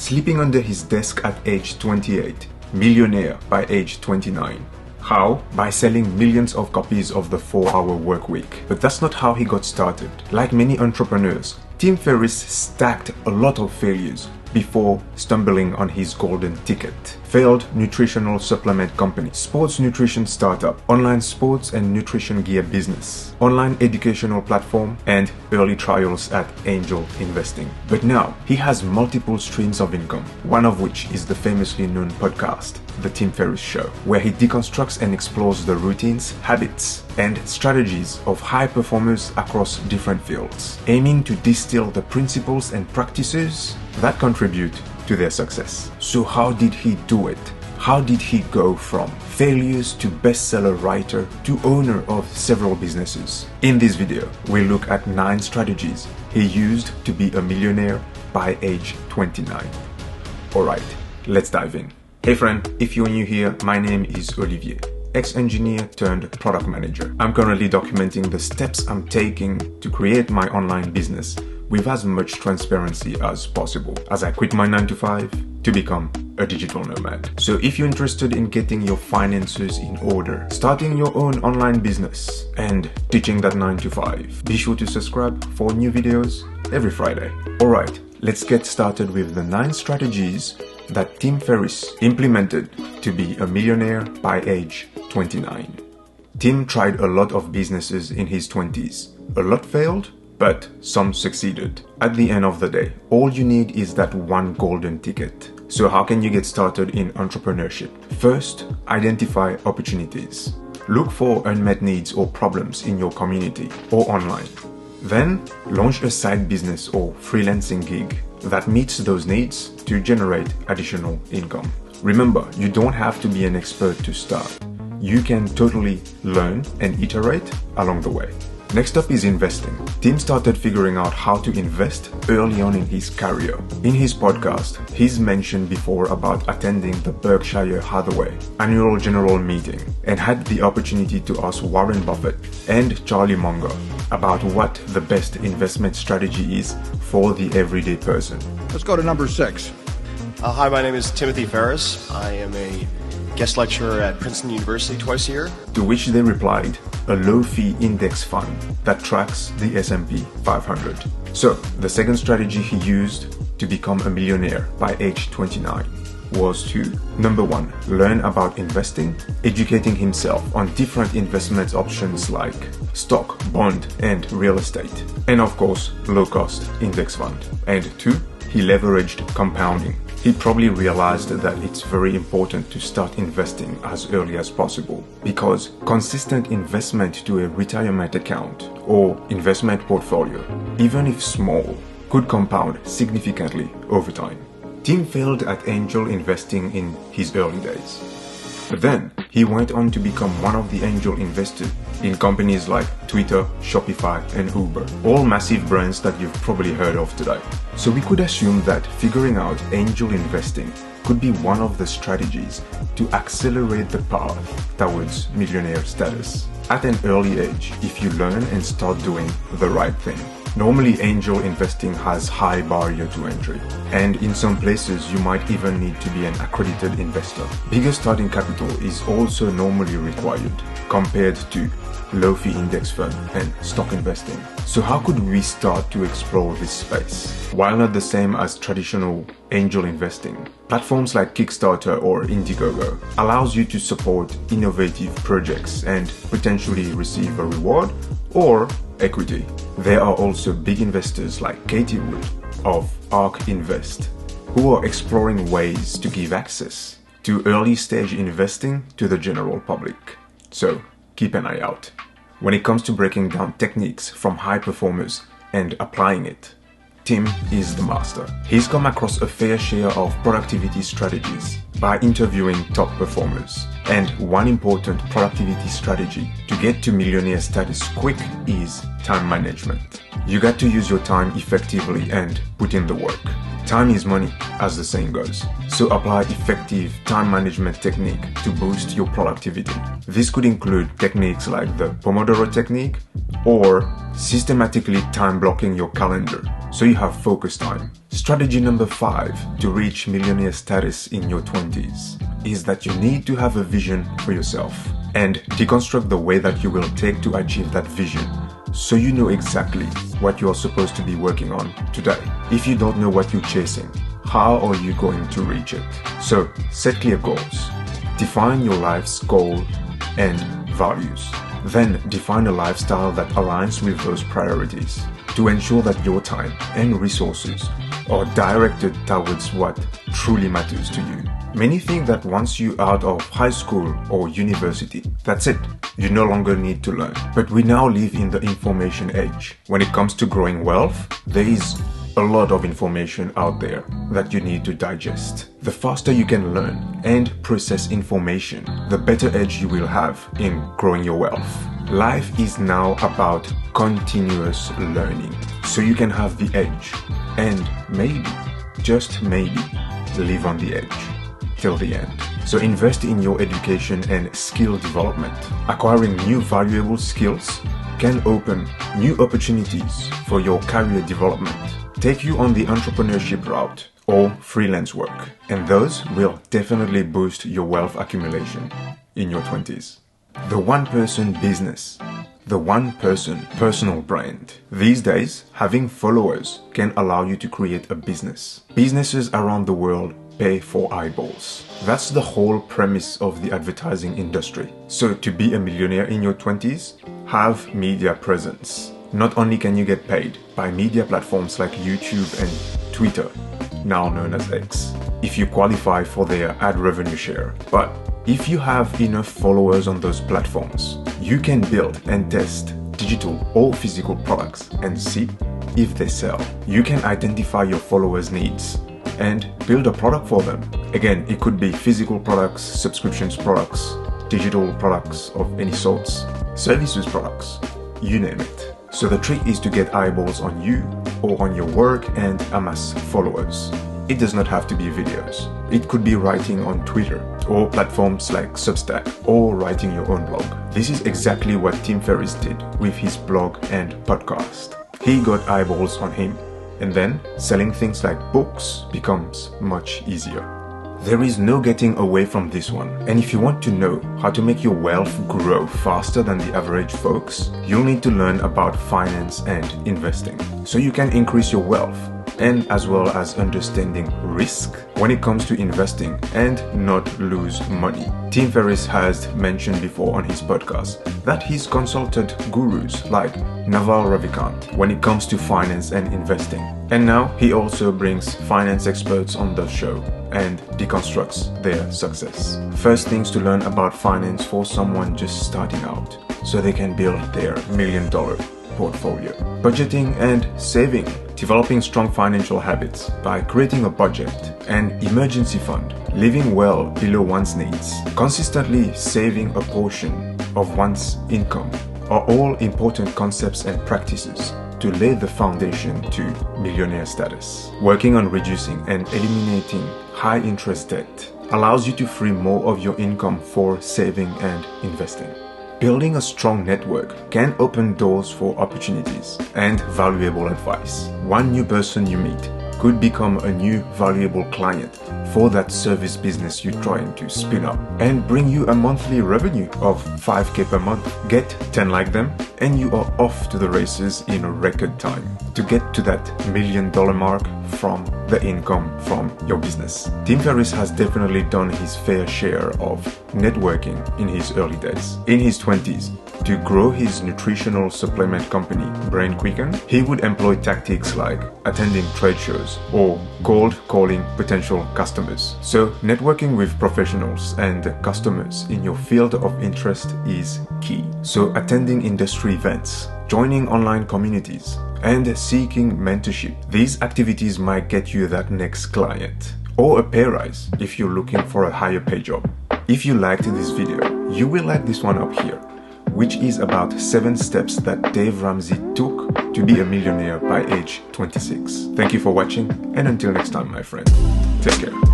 sleeping under his desk at age 28, millionaire by age 29. How? By selling millions of copies of the 4-hour workweek. But that's not how he got started. Like many entrepreneurs, Tim Ferriss stacked a lot of failures before stumbling on his golden ticket. Failed nutritional supplement company, sports nutrition startup, online sports and nutrition gear business, online educational platform, and early trials at angel investing. But now, he has multiple streams of income, one of which is the famously known podcast, The Tim Ferriss Show, where he deconstructs and explores the routines, habits, and strategies of high performers across different fields, aiming to distill the principles and practices that contribute to their success. So how did he do it? How did he go from failures to bestseller writer to owner of several businesses? In this video, we'll look at 9 strategies he used to be a millionaire by age 29. Alright, let's dive in. Hey friend, if you're new here, my name is Olivier, ex-engineer turned product manager. I'm currently documenting the steps I'm taking to create my online business with as much transparency as possible as I quit my 9-to-5 to become a digital nomad. So if you're interested in getting your finances in order, starting your own online business, and teaching that 9-to-5, be sure to subscribe for new videos every Friday. Alright, let's get started with the 9 strategies that Tim Ferriss implemented to be a millionaire by age 29. Tim tried a lot of businesses in his 20s. A lot failed, but some succeeded. At the end of the day, all you need is that one golden ticket. So how can you get started in entrepreneurship? First, identify opportunities. Look for unmet needs or problems in your community or online. Then, launch a side business or freelancing gig that meets those needs to generate additional income. Remember, you don't have to be an expert to start. You can totally learn and iterate along the way. Next up is investing. Tim started figuring out how to invest early on in his career. In his podcast, he's mentioned before about attending the Berkshire Hathaway annual general meeting and had the opportunity to ask Warren Buffett and Charlie Munger about what the best investment strategy is for the everyday person. Let's go to number 6. Hi, my name is Timothy Ferriss. I am a guest lecturer at Princeton University twice a year. To which they replied, a low-fee index fund that tracks the S&P 500. So, the second strategy he used to become a millionaire by age 29 was to, number 1, learn about investing, educating himself on different investment options like stock, bond, and real estate, and of course, low-cost index fund. And 2, he leveraged compounding. He probably realized that it's very important to start investing as early as possible because consistent investment to a retirement account or investment portfolio, even if small, could compound significantly over time. Tim failed at angel investing in his early days. But then, he went on to become one of the angel investors in companies like Twitter, Shopify, and Uber, all massive brands that you've probably heard of today. So we could assume that figuring out angel investing could be one of the strategies to accelerate the path towards millionaire status at an early age if you learn and start doing the right thing. Normally, angel investing has high barrier to entry, and in some places you might even need to be an accredited investor. Bigger starting capital is also normally required compared to low-fee index fund and stock investing. So how could we start to explore this space? While not the same as traditional angel investing, platforms like Kickstarter or Indiegogo allows you to support innovative projects and potentially receive a reward or equity. There are also big investors like Katie Wood of ARK Invest who are exploring ways to give access to early stage investing to the general public. So keep an eye out. When it comes to breaking down techniques from high performers and applying it, Tim is the master. He's come across a fair share of productivity strategies by interviewing top performers. And one important productivity strategy to get to millionaire status quick is time management. You got to use your time effectively and put in the work. Time is money, as the saying goes. So apply effective time management technique to boost your productivity. This could include techniques like the Pomodoro technique or systematically time blocking your calendar so you have focus time. Strategy number 5 to reach millionaire status in your 20s is that you need to have a vision for yourself and deconstruct the way that you will take to achieve that vision, so you know exactly what you are supposed to be working on today. If you don't know what you're chasing, how are you going to reach it? So set clear goals. Define your life's goal and values. Then define a lifestyle that aligns with those priorities to ensure that your time and resources are directed towards what truly matters to you. Many think that once you're out of high school or university, that's it. You no longer need to learn. But we now live in the information age. When it comes to growing wealth, there is a lot of information out there that you need to digest. The faster you can learn and process information, the better edge you will have in growing your wealth. Life is now about continuous learning, so you can have the edge and maybe, just maybe, live on the edge till the end. So invest in your education and skill development. Acquiring new valuable skills can open new opportunities for your career development, take you on the entrepreneurship route or freelance work, and those will definitely boost your wealth accumulation in your 20s. The one-person business, the one-person personal brand. These days, having followers can allow you to create a business. Businesses around the world pay for eyeballs. That's the whole premise of the advertising industry. So to be a millionaire in your 20s, have media presence. Not only can you get paid by media platforms like YouTube and Twitter, now known as X, if you qualify for their ad revenue share, but if you have enough followers on those platforms, you can build and test digital or physical products and see if they sell. You can identify your followers' needs and build a product for them. Again, it could be physical products, subscriptions products, digital products of any sorts, services products, you name it. So the trick is to get eyeballs on you or on your work and amass followers. It does not have to be videos. It could be writing on Twitter or platforms like Substack or writing your own blog. This is exactly what Tim Ferriss did with his blog and podcast. He got eyeballs on him, and then selling things like books becomes much easier. There is no getting away from this one. And if you want to know how to make your wealth grow faster than the average folks, you'll need to learn about finance and investing so you can increase your wealth, and as well as understanding risk when it comes to investing and not lose money. Tim Ferriss has mentioned before on his podcast that he's consulted gurus like Naval Ravikant when it comes to finance and investing. And now he also brings finance experts on the show and deconstructs their success. First things to learn about finance for someone just starting out so they can build their $1 million portfolio. Budgeting and saving. Developing strong financial habits by creating a budget, an emergency fund, living well below one's needs, consistently saving a portion of one's income are all important concepts and practices to lay the foundation to millionaire status. Working on reducing and eliminating high interest debt allows you to free more of your income for saving and investing. Building a strong network can open doors for opportunities and valuable advice. One new person you meet could become a new valuable client for that service business you're trying to spin up and bring you a monthly revenue of $5,000 per month. Get 10 like them and you are off to the races in a record time to get to that $1 million mark from the income from your business. Tim Ferriss has definitely done his fair share of networking in his early days. In his 20s, to grow his nutritional supplement company, BrainQUICKEN, he would employ tactics like attending trade shows or cold calling potential customers. So networking with professionals and customers in your field of interest is key. So attending industry events, joining online communities, and seeking mentorship. These activities might get you that next client or a pay rise if you're looking for a higher pay job. If you liked this video, you will like this one up here, which is about 7 steps that Dave Ramsey took to be a millionaire by age 26. Thank you for watching, and until next time, my friend, take care.